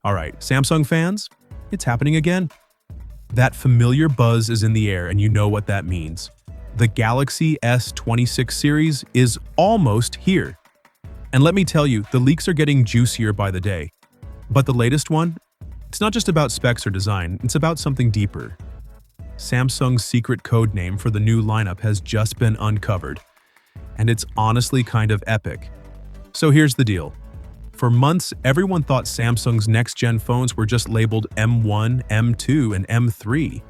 All right, Samsung fans, it's happening again. That familiar buzz is in the air, and you know what that means. The Galaxy S26 series is almost here. And let me tell you, the leaks are getting juicier by the day. But the latest one? It's not just about specs or design, it's about something deeper. Samsung's secret code name for the new lineup has just been uncovered. And it's honestly kind of epic. So here's the deal. For months, everyone thought Samsung's next-gen phones were just labeled M1, M2, and M3.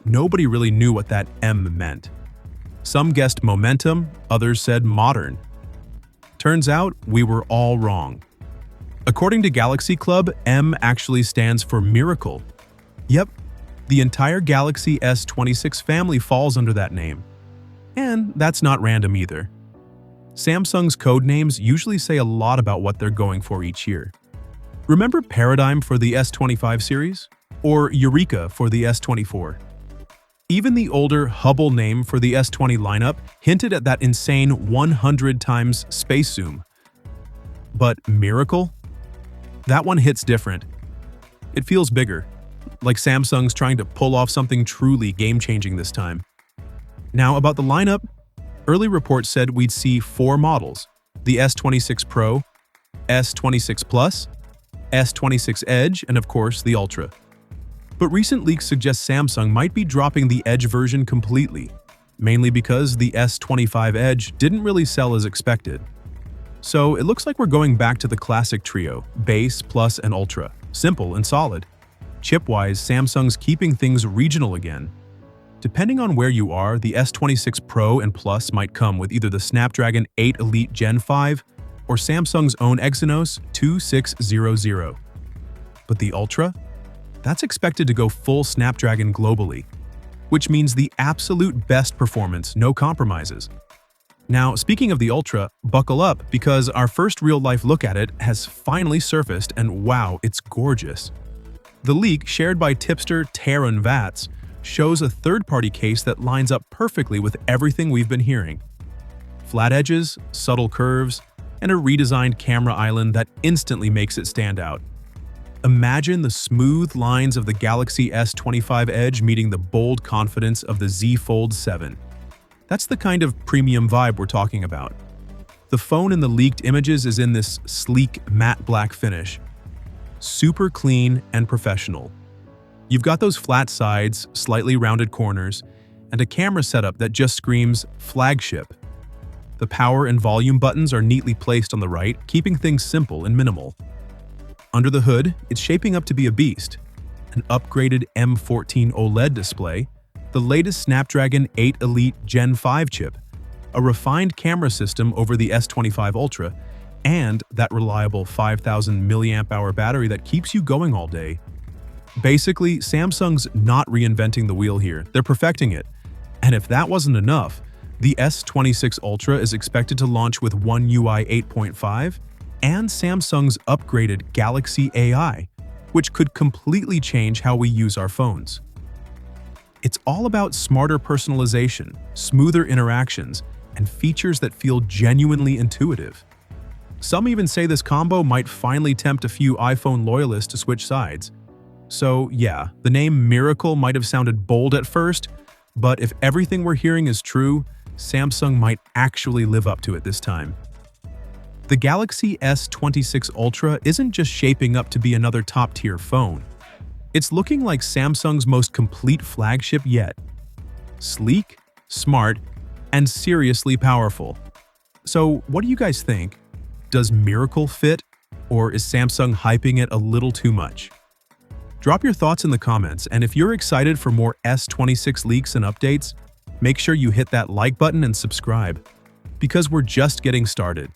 Nobody really knew what that M meant. Some guessed momentum, others said modern. Turns out, we were all wrong. According to Galaxy Club, M actually stands for miracle. Yep, the entire Galaxy S26 family falls under that name. And that's not random either. Samsung's code names usually say a lot about what they're going for each year. Remember Paradigm for the S25 series? Or Eureka for the S24? Even the older Hubble name for the S20 lineup hinted at that insane 100 times space zoom. But Miracle? That one hits different. It feels bigger, like Samsung's trying to pull off something truly game-changing this time. Now about the lineup, early reports said we'd see 4 models: the S26 Pro, S26 Plus, S26 Edge, and of course the Ultra. But recent leaks suggest Samsung might be dropping the Edge version completely, mainly because the S25 Edge didn't really sell as expected. So it looks like we're going back to the classic trio, Base, Plus, and Ultra, simple and solid. Chip-wise, Samsung's keeping things regional again. Depending on where you are, the S26 Pro and Plus might come with either the Snapdragon 8 Elite Gen 5 or Samsung's own Exynos 2600. But the Ultra? That's expected to go full Snapdragon globally, which means the absolute best performance, no compromises. Now, speaking of the Ultra, buckle up because our first real-life look at it has finally surfaced, and wow, it's gorgeous. The leak, shared by tipster Taron Vats, shows a third-party case that lines up perfectly with everything we've been hearing. Flat edges, subtle curves, and a redesigned camera island that instantly makes it stand out. Imagine the smooth lines of the Galaxy S25 Edge meeting the bold confidence of the Z Fold 7. That's the kind of premium vibe we're talking about. The phone in the leaked images is in this sleek matte black finish. Super clean and professional. You've got those flat sides, slightly rounded corners, and a camera setup that just screams Flagship. The power and volume buttons are neatly placed on the right, keeping things simple and minimal. Under the hood, it's shaping up to be a beast. An upgraded M14 OLED display, the latest Snapdragon 8 Elite Gen 5 chip, a refined camera system over the S25 Ultra, and that reliable 5,000 mAh battery that keeps you going all day. Basically, Samsung's not reinventing the wheel here, they're perfecting it. And if that wasn't enough, the S26 Ultra is expected to launch with One UI 8.5 and Samsung's upgraded Galaxy AI, which could completely change how we use our phones. It's all about smarter personalization, smoother interactions, and features that feel genuinely intuitive. Some even say this combo might finally tempt a few iPhone loyalists to switch sides. So yeah, the name Miracle might have sounded bold at first, but if everything we're hearing is true, Samsung might actually live up to it this time. The Galaxy S26 Ultra isn't just shaping up to be another top-tier phone. It's looking like Samsung's most complete flagship yet. Sleek, smart, and seriously powerful. So what do you guys think? Does Miracle fit, or is Samsung hyping it a little too much? Drop your thoughts in the comments, and if you're excited for more S26 leaks and updates, make sure you hit that like button and subscribe, because we're just getting started.